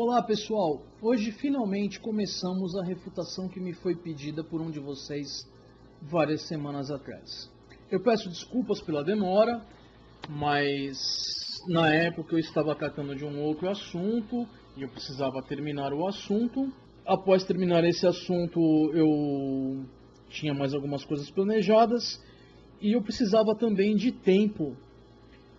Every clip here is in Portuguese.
Olá pessoal, hoje finalmente começamos a refutação que me foi pedida por um de vocês várias semanas atrás. Eu peço desculpas pela demora, mas na época eu estava tratando de um outro assunto e eu precisava terminar o assunto. Após terminar esse assunto eu tinha mais algumas coisas planejadas e eu precisava também de tempo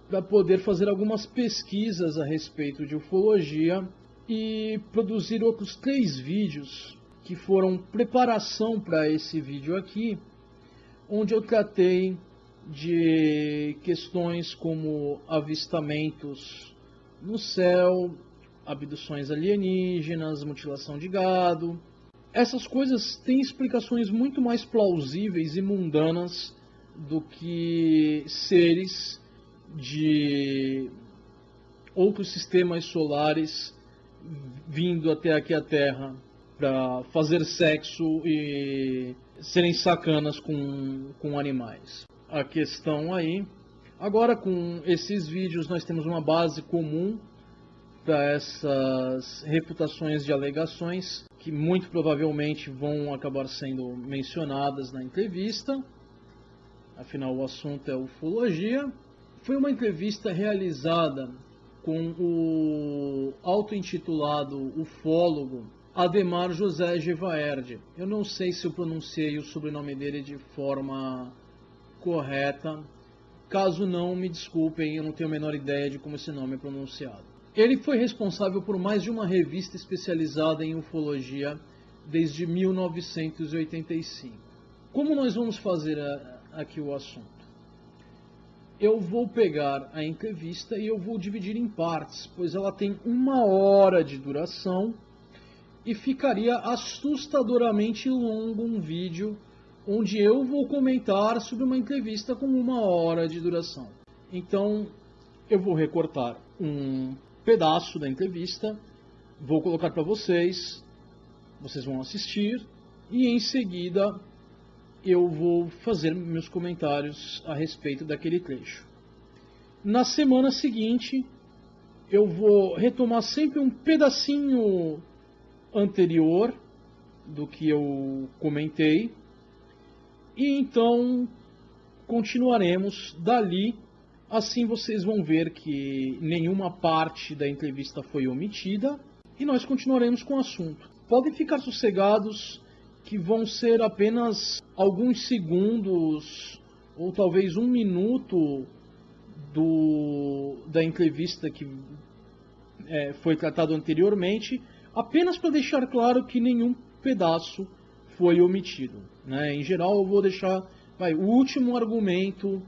para poder fazer algumas pesquisas a respeito de ufologia e produzir outros 3 vídeos que foram preparação para esse vídeo aqui, onde eu tratei de questões como avistamentos no céu, abduções alienígenas, mutilação de gado. Essas coisas têm explicações muito mais plausíveis e mundanas do que seres de outros sistemas solares vindo até aqui à Terra para fazer sexo e serem sacanas com animais. A questão aí, agora com esses vídeos nós temos uma base comum para essas refutações de alegações que muito provavelmente vão acabar sendo mencionadas na entrevista. Afinal, o assunto é ufologia. Foi uma entrevista realizada com o auto-intitulado ufólogo Ademar José Gevaerd. Eu não sei se eu pronunciei o sobrenome dele de forma correta. Caso não, me desculpem, eu não tenho a menor ideia de como esse nome é pronunciado. Ele foi responsável por mais de uma revista especializada em ufologia desde 1985. Como nós vamos fazer aqui o assunto? Eu vou pegar a entrevista e eu vou dividir em partes, pois ela tem 1 hora de duração e ficaria assustadoramente longo um vídeo onde eu vou comentar sobre uma entrevista com 1 hora de duração. Então, eu vou recortar um pedaço da entrevista, vou colocar para vocês vão assistir e em seguida eu vou fazer meus comentários a respeito daquele trecho. Na semana seguinte, eu vou retomar sempre um pedacinho anterior do que eu comentei e então continuaremos dali. Assim vocês vão ver que nenhuma parte da entrevista foi omitida e nós continuaremos com o assunto. Podem ficar sossegados que vão ser apenas alguns segundos ou talvez 1 minuto da entrevista que foi tratado anteriormente, apenas para deixar claro que nenhum pedaço foi omitido, né? Em geral eu vou deixar o último argumento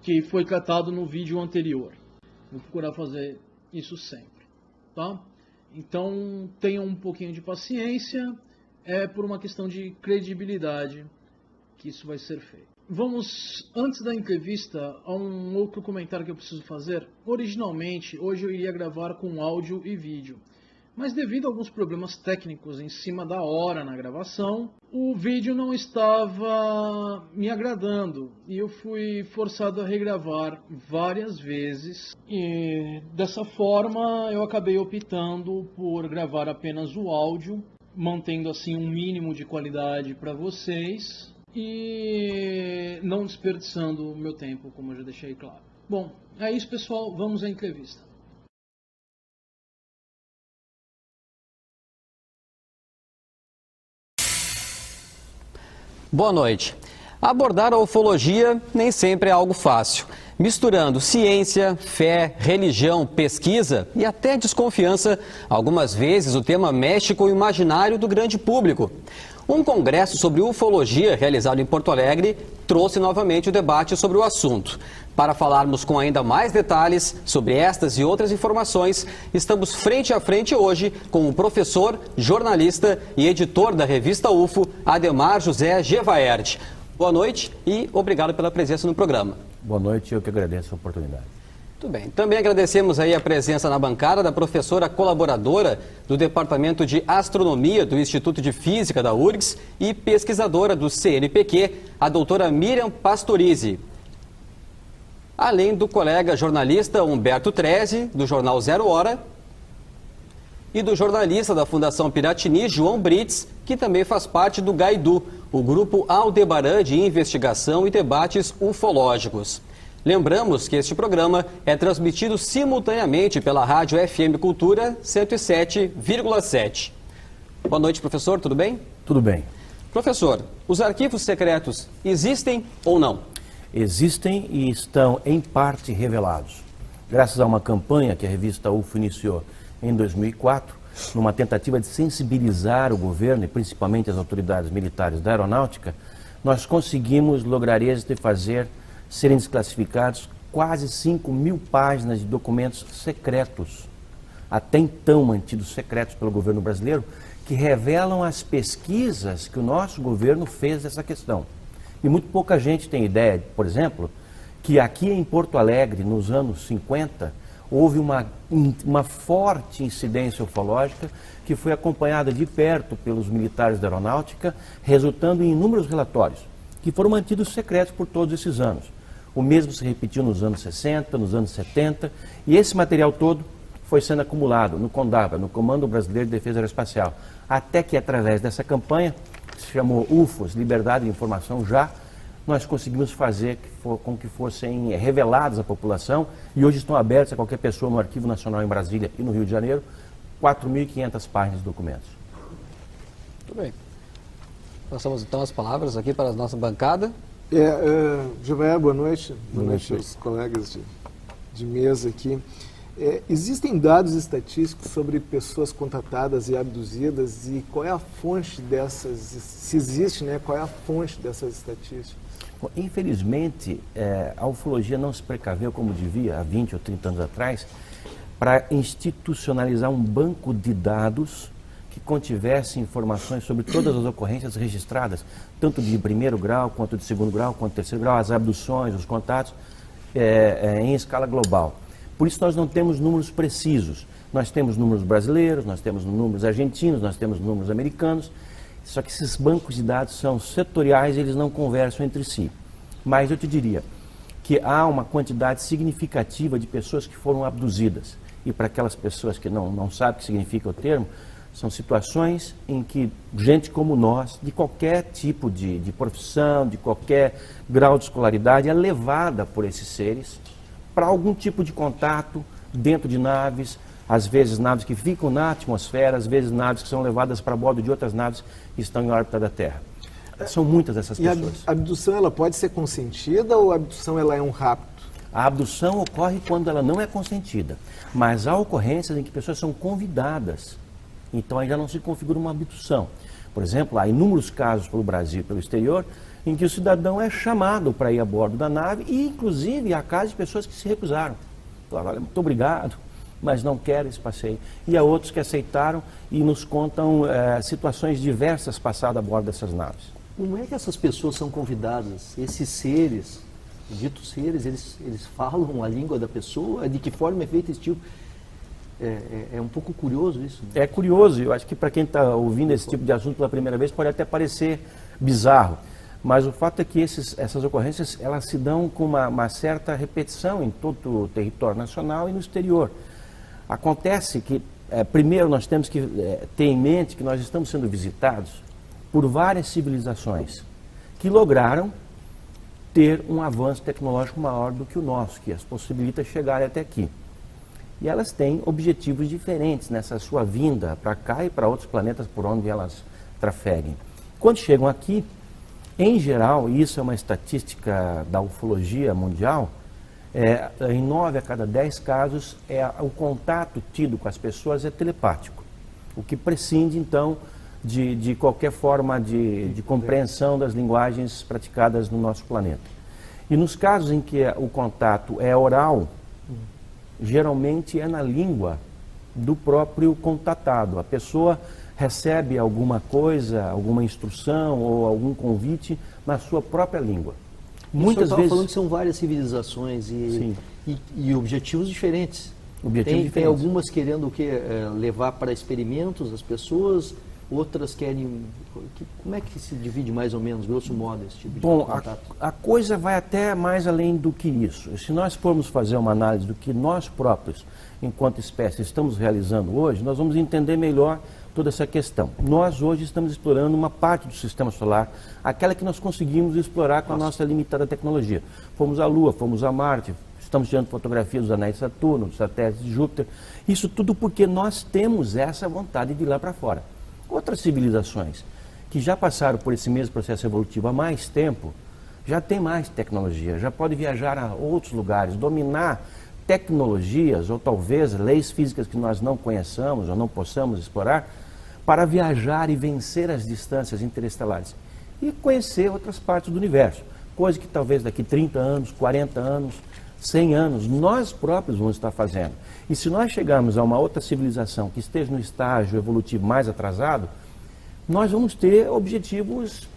que foi tratado no vídeo anterior. Vou procurar fazer isso sempre, tá? Então tenham um pouquinho de paciência. É por uma questão de credibilidade que isso vai ser feito. Vamos, antes da entrevista, a um outro comentário que eu preciso fazer. Originalmente, hoje eu iria gravar com áudio e vídeo, mas devido a alguns problemas técnicos em cima da hora na gravação, o vídeo não estava me agradando e eu fui forçado a regravar várias vezes e dessa forma eu acabei optando por gravar apenas o áudio, mantendo assim um mínimo de qualidade para vocês e não desperdiçando o meu tempo, como eu já deixei claro. Bom, é isso pessoal, vamos à entrevista. Boa noite. Abordar a ufologia nem sempre é algo fácil. Misturando ciência, fé, religião, pesquisa e até desconfiança, algumas vezes o tema mexe com o imaginário do grande público. Um congresso sobre ufologia realizado em Porto Alegre trouxe novamente o debate sobre o assunto. Para falarmos com ainda mais detalhes sobre estas e outras informações, estamos frente a frente hoje com o professor, jornalista e editor da revista UFO, Ademar José Gevaerd. Boa noite e obrigado pela presença no programa. Boa noite, eu que agradeço a oportunidade. Muito bem. Também agradecemos aí a presença na bancada da professora colaboradora do Departamento de Astronomia do Instituto de Física da URGS e pesquisadora do CNPq, a doutora Miriam Pastorizi. Além do colega jornalista Humberto Treze, do jornal Zero Hora, e do jornalista da Fundação Piratini, João Brits, que também faz parte do GAIDU, o Grupo Aldebaran de Investigação e Debates Ufológicos. Lembramos que este programa é transmitido simultaneamente pela Rádio FM Cultura 107,7. Boa noite, professor, tudo bem? Tudo bem. Professor, os arquivos secretos existem ou não? Existem e estão, em parte, revelados. Graças a uma campanha que a revista UFO iniciou em 2004, numa tentativa de sensibilizar o governo e principalmente as autoridades militares da aeronáutica, nós conseguimos lograr êxito e fazer serem desclassificados quase 5.000 páginas de documentos secretos, até então mantidos secretos pelo governo brasileiro, que revelam as pesquisas que o nosso governo fez dessa questão. E muito pouca gente tem ideia, por exemplo, que aqui em Porto Alegre, nos anos 50, houve uma forte incidência ufológica que foi acompanhada de perto pelos militares da aeronáutica, resultando em inúmeros relatórios, que foram mantidos secretos por todos esses anos. O mesmo se repetiu nos anos 60, nos anos 70, e esse material todo foi sendo acumulado no CONDAVA, no Comando Brasileiro de Defesa Aeroespacial, até que através dessa campanha, que se chamou UFOS, Liberdade de Informação Já, nós conseguimos fazer com que fossem revelados à população, e hoje estão abertos a qualquer pessoa no Arquivo Nacional em Brasília e no Rio de Janeiro, 4.500 páginas de documentos. Muito bem. Passamos então as palavras aqui para a nossa bancada. Jovaé, boa noite. Boa noite aos colegas de mesa aqui. Existem dados estatísticos sobre pessoas contatadas e abduzidas, e qual é a fonte dessas, se existe, né, qual é a fonte dessas estatísticas? Bom, infelizmente, a ufologia não se precaveu como devia, há 20 ou 30 anos atrás, para institucionalizar um banco de dados que contivesse informações sobre todas as ocorrências registradas, tanto de primeiro grau, quanto de segundo grau, quanto de terceiro grau, as abduções, os contatos, em escala global. Por isso nós não temos números precisos. Nós temos números brasileiros, nós temos números argentinos, nós temos números americanos, só que esses bancos de dados são setoriais e eles não conversam entre si. Mas eu te diria que há uma quantidade significativa de pessoas que foram abduzidas. E para aquelas pessoas que não sabem o que significa o termo, são situações em que gente como nós, de qualquer tipo de profissão, de qualquer grau de escolaridade, é levada por esses seres para algum tipo de contato dentro de naves, às vezes naves que ficam na atmosfera, às vezes naves que são levadas para bordo de outras naves que estão em órbita da Terra. São muitas essas pessoas. E a abdução, ela pode ser consentida ou a abdução ela é um rapto? A abdução ocorre quando ela não é consentida, mas há ocorrências em que pessoas são convidadas. Então aí já não se configura uma abdução. Por exemplo, há inúmeros casos pelo Brasil e pelo exterior em que o cidadão é chamado para ir a bordo da nave e, inclusive, há casos de pessoas que se recusaram. Falaram, olha, muito obrigado, mas não quero esse passeio. E há outros que aceitaram e nos contam situações diversas passadas a bordo dessas naves. Como é que essas pessoas são convidadas? Esses seres, ditos seres, eles falam a língua da pessoa? De que forma é feito esse tipo? É um pouco curioso isso. É curioso, eu acho que para quem está ouvindo esse tipo de assunto pela primeira vez pode até parecer bizarro. Mas o fato é que essas ocorrências elas se dão com uma certa repetição em todo o território nacional e no exterior. Acontece que, primeiro, nós temos que ter em mente que nós estamos sendo visitados por várias civilizações que lograram ter um avanço tecnológico maior do que o nosso, que as possibilita chegar até aqui. E elas têm objetivos diferentes nessa sua vinda para cá e para outros planetas por onde elas trafeguem. Quando chegam aqui, em geral, e isso é uma estatística da ufologia mundial, em 9 a cada 10 casos, o contato tido com as pessoas é telepático, o que prescinde, então, de qualquer forma de compreensão das linguagens praticadas no nosso planeta. E nos casos em que o contato é oral, geralmente é na língua do próprio contatado. A pessoa recebe alguma coisa, alguma instrução ou algum convite na sua própria língua. Muitas vezes falando que são várias civilizações e objetivos diferentes. Tem algumas querendo o quê? Levar para experimentos as pessoas, outras querem... Como é que se divide mais ou menos, grosso modo, esse tipo de Bom, contato? a coisa vai até mais além do que isso. Se nós formos fazer uma análise do que nós próprios, enquanto espécie, estamos realizando hoje, nós vamos entender melhor toda essa questão. Nós hoje estamos explorando uma parte do sistema solar, aquela que nós conseguimos explorar com a nossa limitada tecnologia. Fomos à Lua, fomos a Marte, estamos tirando fotografias dos anéis de Saturno, dos satélites de Júpiter. Isso tudo porque nós temos essa vontade de ir lá para fora. Outras civilizações que já passaram por esse mesmo processo evolutivo há mais tempo, já tem mais tecnologia, já pode viajar a outros lugares, dominar tecnologias ou talvez leis físicas que nós não conheçamos ou não possamos explorar para viajar e vencer as distâncias interestelares e conhecer outras partes do universo, coisa que talvez daqui 30 anos, 40 anos, 100 anos, nós próprios vamos estar fazendo. E se nós chegarmos a uma outra civilização que esteja no estágio evolutivo mais atrasado, nós vamos ter objetivos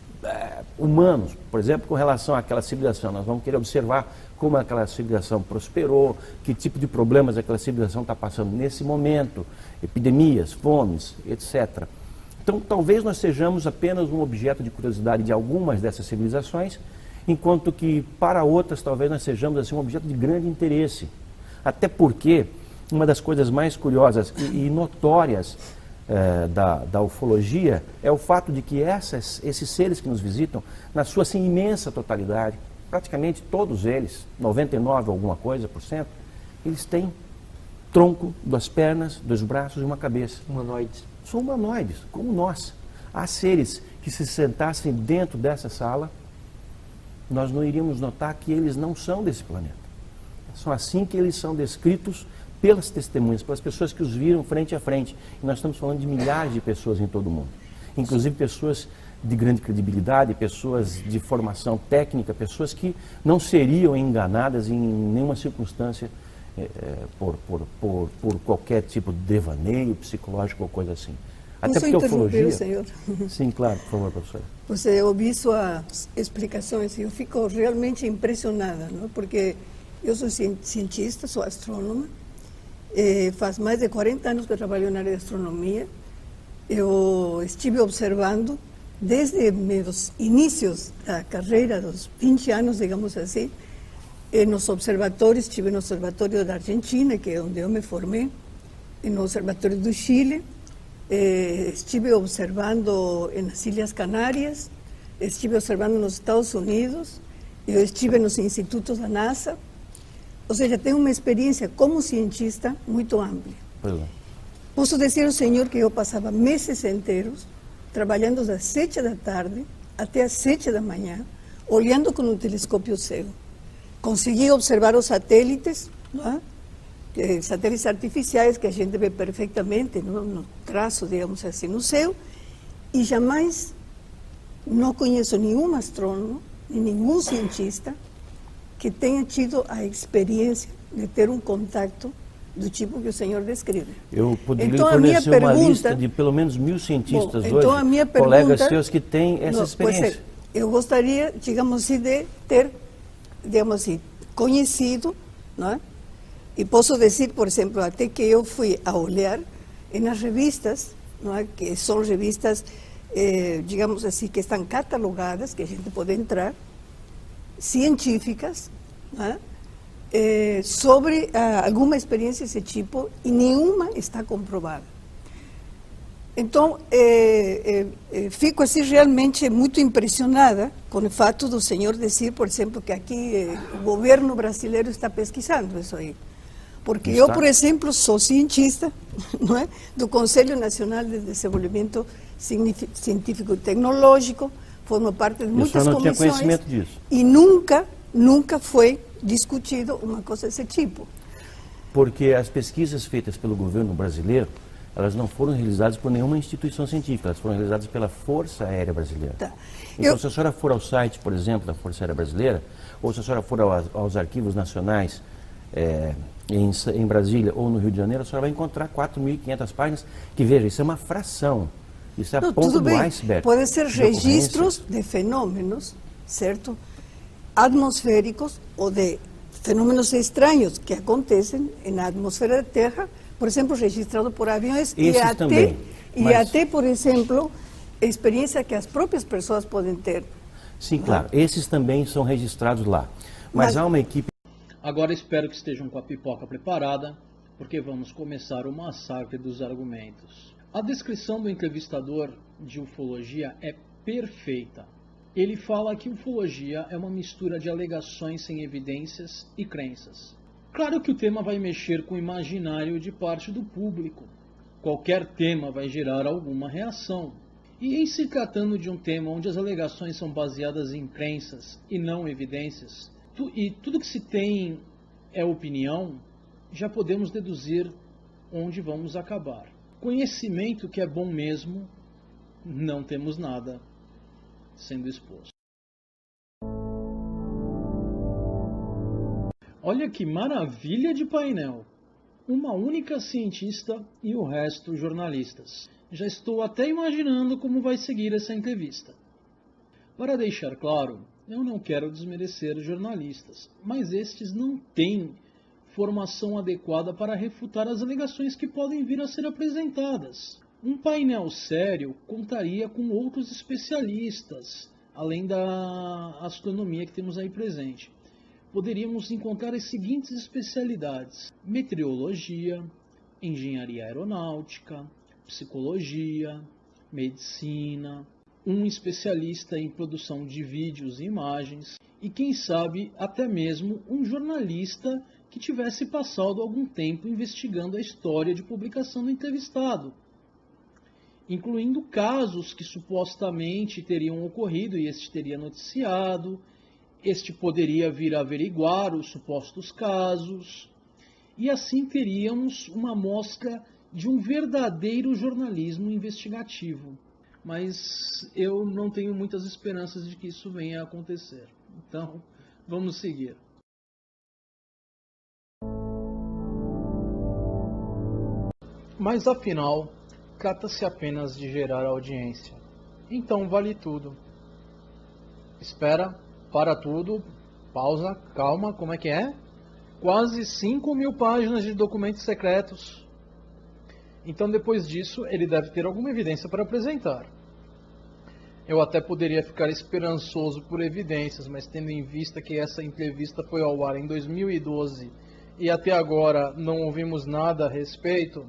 humanos, por exemplo, com relação àquela civilização. Nós vamos querer observar como aquela civilização prosperou, que tipo de problemas aquela civilização está passando nesse momento, epidemias, fomes, etc. Então, talvez nós sejamos apenas um objeto de curiosidade de algumas dessas civilizações, enquanto que para outras talvez nós sejamos assim, um objeto de grande interesse. Até porque uma das coisas mais curiosas e notórias da ufologia é o fato de que esses seres que nos visitam, na sua assim, imensa totalidade, praticamente todos eles, 99 alguma coisa por cento, eles têm tronco, 2 pernas, 2 braços e uma cabeça. Humanoides. São humanoides, como nós. Há seres que se sentassem dentro dessa sala, nós não iríamos notar que eles não são desse planeta. São assim que eles são descritos pelas testemunhas, pelas pessoas que os viram frente a frente. E nós estamos falando de milhares de pessoas em todo o mundo. Inclusive pessoas de grande credibilidade, pessoas de formação técnica, pessoas que não seriam enganadas em nenhuma circunstância por qualquer tipo de devaneio psicológico ou coisa assim. Até porque a ufologia... senhor? Sim, claro, por favor, professora. Você ouviu suas explicações e eu fico realmente impressionada, não? Porque eu sou cientista, sou astrônoma, faz mais de 40 anos que eu trabalho na área de astronomia. Eu estive observando desde meus inícios da carreira, dos 20 anos, digamos assim, nos observatórios. Estive no Observatório da Argentina, que é onde eu me formei, no Observatório do Chile, estive observando nas Ilhas Canárias, estive observando nos Estados Unidos, eu estive nos institutos da NASA, ou seja, tenho uma experiência como cientista muito ampla. Posso dizer ao senhor que eu passava meses inteiros trabalhando das 7 da tarde até as 7 da manhã, olhando com um telescópio cego. Consegui observar os satélites, não é? Satélites artificiais que a gente vê perfeitamente no traço, digamos assim, no céu, e jamais não conheço nenhum astrônomo, nenhum cientista que tenha tido a experiência de ter um contato do tipo que o senhor descreve. Eu poderia então, fornecer uma lista de pelo menos 1000 cientistas hoje, a minha colegas seus que têm essa experiência. Eu gostaria, digamos assim, de ter, digamos assim, conhecido, não é? E posso dizer, por exemplo, até que eu fui a olhar nas revistas, não é? Que são revistas, digamos assim, que estão catalogadas, que a gente pode entrar, científicas, não é? Sobre alguma experiência desse tipo, e nenhuma está comprovada. Então, fico assim realmente muito impressionada com o fato do senhor dizer, por exemplo, que aqui o governo brasileiro está pesquisando isso aí. Porque eu, por exemplo, sou cientista, não é? Do Conselho Nacional de Desenvolvimento Científico e Tecnológico, formo parte de muitas comissões. Tinha conhecimento disso. E nunca foi discutido uma coisa desse tipo. Porque as pesquisas feitas pelo governo brasileiro, elas não foram realizadas por nenhuma instituição científica, elas foram realizadas pela Força Aérea Brasileira. Tá. Então, se a senhora for ao site, por exemplo, da Força Aérea Brasileira, ou se a senhora for aos arquivos nacionais em Brasília ou no Rio de Janeiro, a senhora vai encontrar 4.500 páginas, que, veja, isso é uma fração, isso é a ponta do iceberg. Podem ser registros de fenômenos, certo? Atmosféricos ou de fenômenos estranhos que acontecem na atmosfera da Terra, por exemplo, registrado por aviões e até E até, por exemplo, experiência que as próprias pessoas podem ter. Sim, claro. Esses também são registrados lá. Mas há uma equipe... Agora espero que estejam com a pipoca preparada, porque vamos começar o massacre dos argumentos. A descrição do entrevistador de ufologia é perfeita. Ele fala que ufologia é uma mistura de alegações sem evidências e crenças. Claro que o tema vai mexer com o imaginário de parte do público. Qualquer tema vai gerar alguma reação. E em se tratando de um tema onde as alegações são baseadas em crenças e não evidências, e tudo que se tem é opinião, já podemos deduzir onde vamos acabar. Conhecimento que é bom mesmo, não temos nada sendo exposto. Olha que maravilha de painel! Uma única cientista e o resto jornalistas. Já estou até imaginando como vai seguir essa entrevista. Para deixar claro, eu não quero desmerecer jornalistas, mas estes não têm formação adequada para refutar as alegações que podem vir a ser apresentadas. Um painel sério contaria com outros especialistas, além da astronomia que temos aí presente. Poderíamos encontrar as seguintes especialidades: meteorologia, engenharia aeronáutica, psicologia, medicina, um especialista em produção de vídeos e imagens e, quem sabe, até mesmo um jornalista que tivesse passado algum tempo investigando a história de publicação do entrevistado, incluindo casos que supostamente teriam ocorrido e este teria noticiado. Este poderia vir a averiguar os supostos casos, e assim teríamos uma amostra de um verdadeiro jornalismo investigativo. Mas eu não tenho muitas esperanças de que isso venha a acontecer. Então, vamos seguir. Mas afinal, trata-se apenas de gerar audiência. Então vale tudo. Espera, para tudo, pausa, calma, como é que é? Quase 5.000 páginas de documentos secretos. Então, depois disso, ele deve ter alguma evidência para apresentar. Eu até poderia ficar esperançoso por evidências, mas tendo em vista que essa entrevista foi ao ar em 2012 e até agora não ouvimos nada a respeito,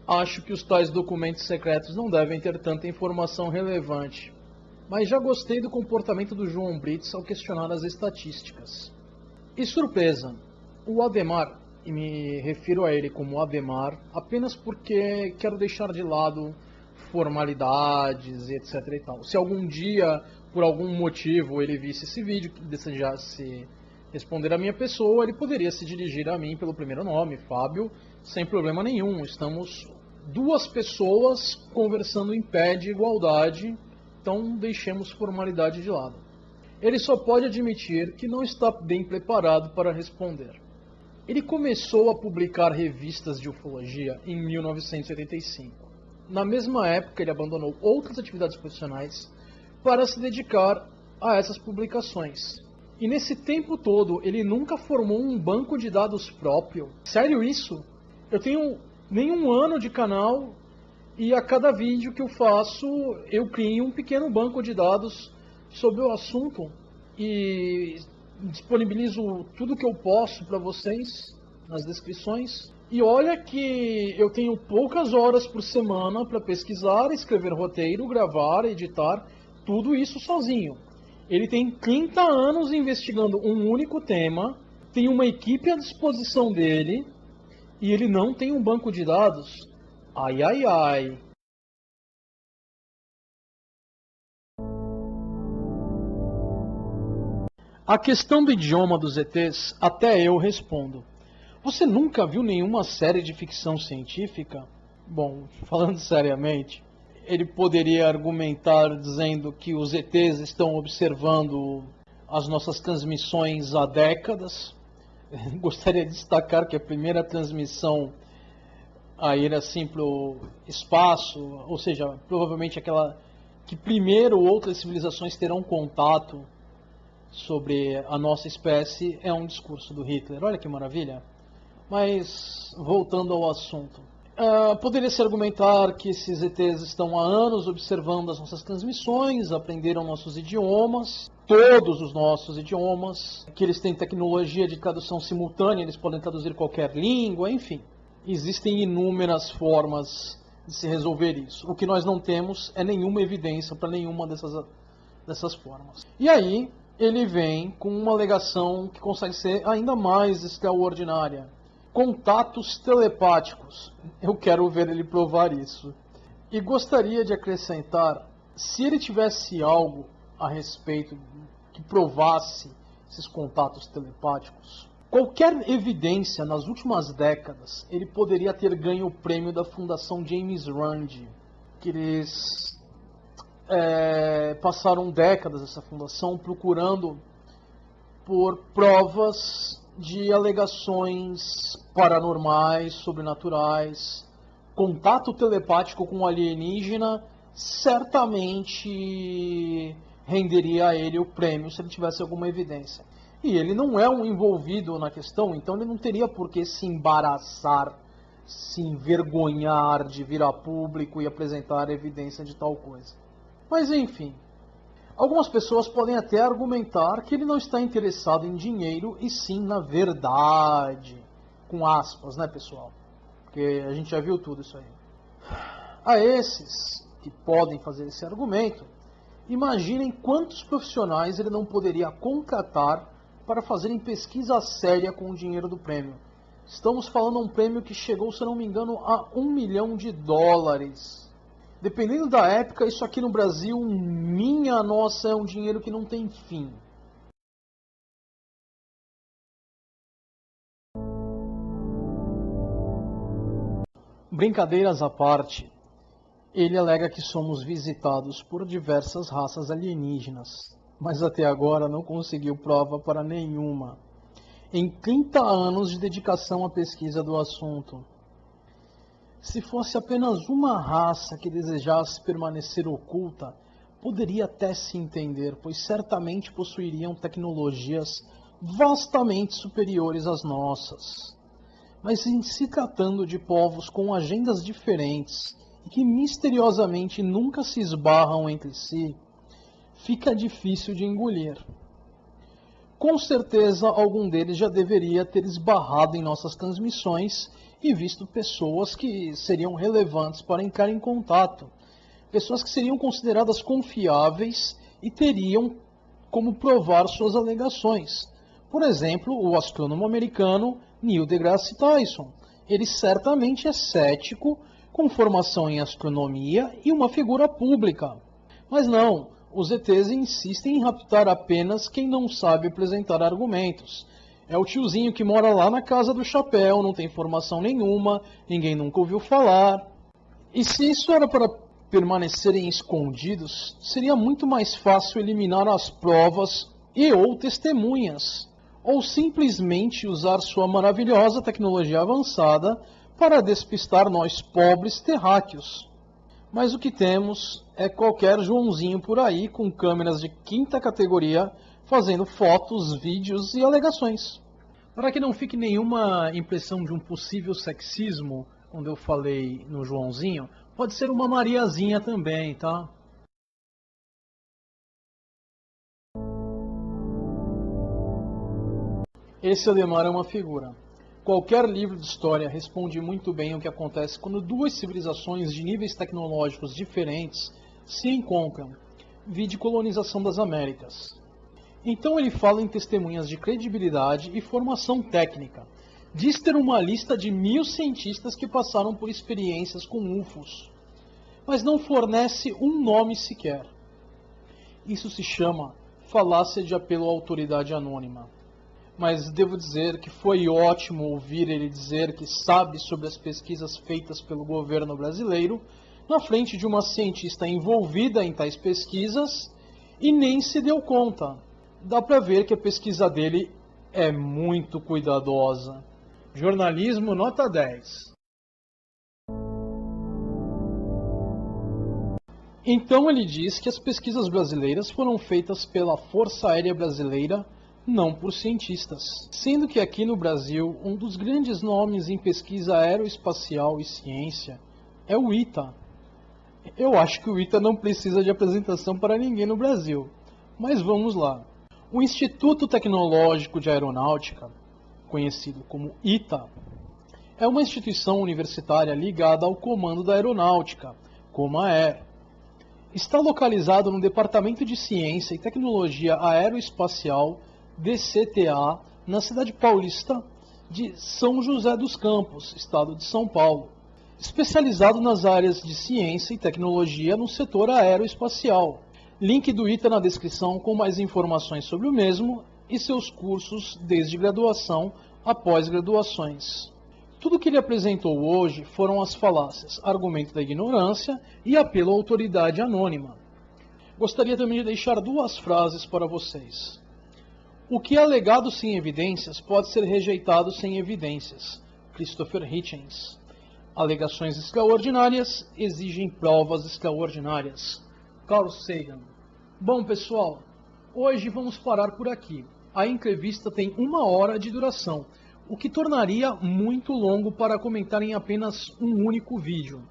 acho que os tais documentos secretos não devem ter tanta informação relevante. Mas já gostei do comportamento do João Brits ao questionar as estatísticas. E surpresa, o Ademar, e me refiro a ele como Ademar, apenas porque quero deixar de lado formalidades e etc e tal. Se algum dia, por algum motivo, ele visse esse vídeo e desejasse responder a minha pessoa, ele poderia se dirigir a mim pelo primeiro nome, Fábio, sem problema nenhum. Estamos duas pessoas conversando em pé de igualdade, então deixemos formalidade de lado. Ele só pode admitir que não está bem preparado para responder. Ele começou a publicar revistas de ufologia em 1985. Na mesma época, ele abandonou outras atividades profissionais para se dedicar a essas publicações. E nesse tempo todo, ele nunca formou um banco de dados próprio. Sério isso? Eu tenho nem um ano de canal e a cada vídeo que eu faço, eu crio um pequeno banco de dados sobre o assunto e disponibilizo tudo que eu posso para vocês nas descrições. E olha que eu tenho poucas horas por semana para pesquisar, escrever roteiro, gravar, editar, tudo isso sozinho. Ele tem 30 anos investigando um único tema, tem uma equipe à disposição dele e ele não tem um banco de dados. Ai, ai, ai. A questão do idioma dos ETs, até eu respondo. Você nunca viu nenhuma série de ficção científica? Bom, falando seriamente, ele poderia argumentar dizendo que os ETs estão observando as nossas transmissões há décadas. Gostaria de destacar que a primeira transmissão a ir assim para o espaço, ou seja, provavelmente aquela que primeiro outras civilizações terão contato sobre a nossa espécie, é um discurso do Hitler. Olha que maravilha. Mas, voltando ao assunto, Poderia-se argumentar que esses ETs estão há anos observando as nossas transmissões, aprenderam nossos idiomas, todos os nossos idiomas, que eles têm tecnologia de tradução simultânea, eles podem traduzir qualquer língua, enfim. Existem inúmeras formas de se resolver isso. O que nós não temos é nenhuma evidência para nenhuma dessas formas. E aí, ele vem com uma alegação que consegue ser ainda mais extraordinária. Contatos telepáticos. Eu quero ver ele provar isso. E gostaria de acrescentar, se ele tivesse algo a respeito que provasse esses contatos telepáticos, qualquer evidência nas últimas décadas, ele poderia ter ganho o prêmio da Fundação James Randi, que eles passaram décadas, essa fundação, procurando por provas de alegações paranormais, sobrenaturais, contato telepático com alienígena, certamente renderia a ele o prêmio se ele tivesse alguma evidência. E ele não é um envolvido na questão, então ele não teria por que se embaraçar, se envergonhar de vir a público e apresentar evidência de tal coisa. Mas enfim, algumas pessoas podem até argumentar que ele não está interessado em dinheiro e sim na verdade, com aspas, né, pessoal? Porque a gente já viu tudo isso aí. A esses que podem fazer esse argumento, imaginem quantos profissionais ele não poderia contratar para fazerem pesquisa séria com o dinheiro do prêmio. Estamos falando de um prêmio que chegou, se não me engano, a $1 milhão. Dependendo da época, isso aqui no Brasil, minha nossa, é um dinheiro que não tem fim. Brincadeiras à parte, ele alega que somos visitados por diversas raças alienígenas, mas até agora não conseguiu prova para nenhuma. Em 30 anos de dedicação à pesquisa do assunto. Se fosse apenas uma raça que desejasse permanecer oculta, poderia até se entender, pois certamente possuiriam tecnologias vastamente superiores às nossas. Mas em se tratando de povos com agendas diferentes e que misteriosamente nunca se esbarram entre si, fica difícil de engolir. Com certeza algum deles já deveria ter esbarrado em nossas transmissões e visto pessoas que seriam relevantes para entrar em contato, pessoas que seriam consideradas confiáveis e teriam como provar suas alegações. Por exemplo, o astrônomo americano Neil deGrasse Tyson. Ele certamente é cético, com formação em astronomia e uma figura pública. Mas não, os ETs insistem em raptar apenas quem não sabe apresentar argumentos. É o tiozinho que mora lá na casa do chapéu, não tem formação nenhuma, ninguém nunca ouviu falar. E se isso era para permanecerem escondidos, seria muito mais fácil eliminar as provas e ou testemunhas, ou simplesmente usar sua maravilhosa tecnologia avançada para despistar nós pobres terráqueos. Mas o que temos é qualquer Joãozinho por aí com câmeras de 5ª categoria fazendo fotos, vídeos e alegações. Para que não fique nenhuma impressão de um possível sexismo, quando eu falei no Joãozinho, pode ser uma Mariazinha também, tá? Esse Ademar é uma figura. Qualquer livro de história responde muito bem o que acontece quando duas civilizações de níveis tecnológicos diferentes se encontram, vide colonização das Américas. Então ele fala em testemunhas de credibilidade e formação técnica. Diz ter uma lista de 1000 cientistas que passaram por experiências com UFOs, mas não fornece um nome sequer. Isso se chama falácia de apelo à autoridade anônima. Mas devo dizer que foi ótimo ouvir ele dizer que sabe sobre as pesquisas feitas pelo governo brasileiro, na frente de uma cientista envolvida em tais pesquisas e nem se deu conta. Dá para ver que a pesquisa dele é muito cuidadosa. Jornalismo nota 10. Então ele diz que as pesquisas brasileiras foram feitas pela Força Aérea Brasileira não por cientistas. Sendo que aqui no Brasil, um dos grandes nomes em pesquisa aeroespacial e ciência é o ITA. Eu acho que o ITA não precisa de apresentação para ninguém no Brasil, mas vamos lá. O Instituto Tecnológico de Aeronáutica, conhecido como ITA, é uma instituição universitária ligada ao Comando da Aeronáutica, Comaer. Está localizado no Departamento de Ciência e Tecnologia Aeroespacial, DCTA, na cidade paulista de São José dos Campos, estado de São Paulo. Especializado nas áreas de ciência e tecnologia no setor aeroespacial. Link do ITA na descrição com mais informações sobre o mesmo e seus cursos desde graduação a pós-graduações. Tudo que ele apresentou hoje foram as falácias, argumento da ignorância e apelo à autoridade anônima. Gostaria também de deixar duas frases para vocês. O que é alegado sem evidências pode ser rejeitado sem evidências. Christopher Hitchens. Alegações extraordinárias exigem provas extraordinárias. Carl Sagan. Bom, pessoal, hoje vamos parar por aqui. A entrevista tem 1 hora de duração, o que tornaria muito longo para comentar em apenas um único vídeo.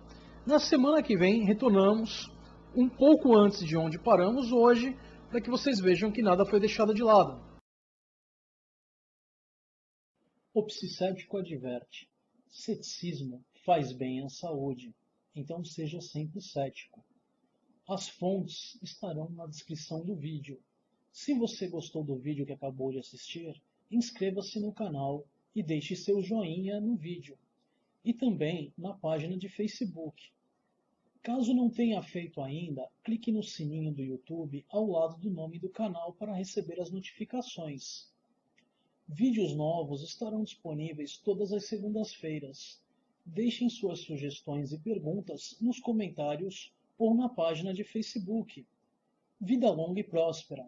Na semana que vem, retornamos um pouco antes de onde paramos hoje, para que vocês vejam que nada foi deixado de lado. O psicético adverte: ceticismo faz bem à saúde, então seja sempre cético. As fontes estarão na descrição do vídeo. Se você gostou do vídeo que acabou de assistir, inscreva-se no canal e deixe seu joinha no vídeo. E também na página de Facebook. Caso não tenha feito ainda, clique no sininho do YouTube ao lado do nome do canal para receber as notificações. Vídeos novos estarão disponíveis todas as segundas-feiras. Deixem suas sugestões e perguntas nos comentários ou na página de Facebook. Vida longa e próspera!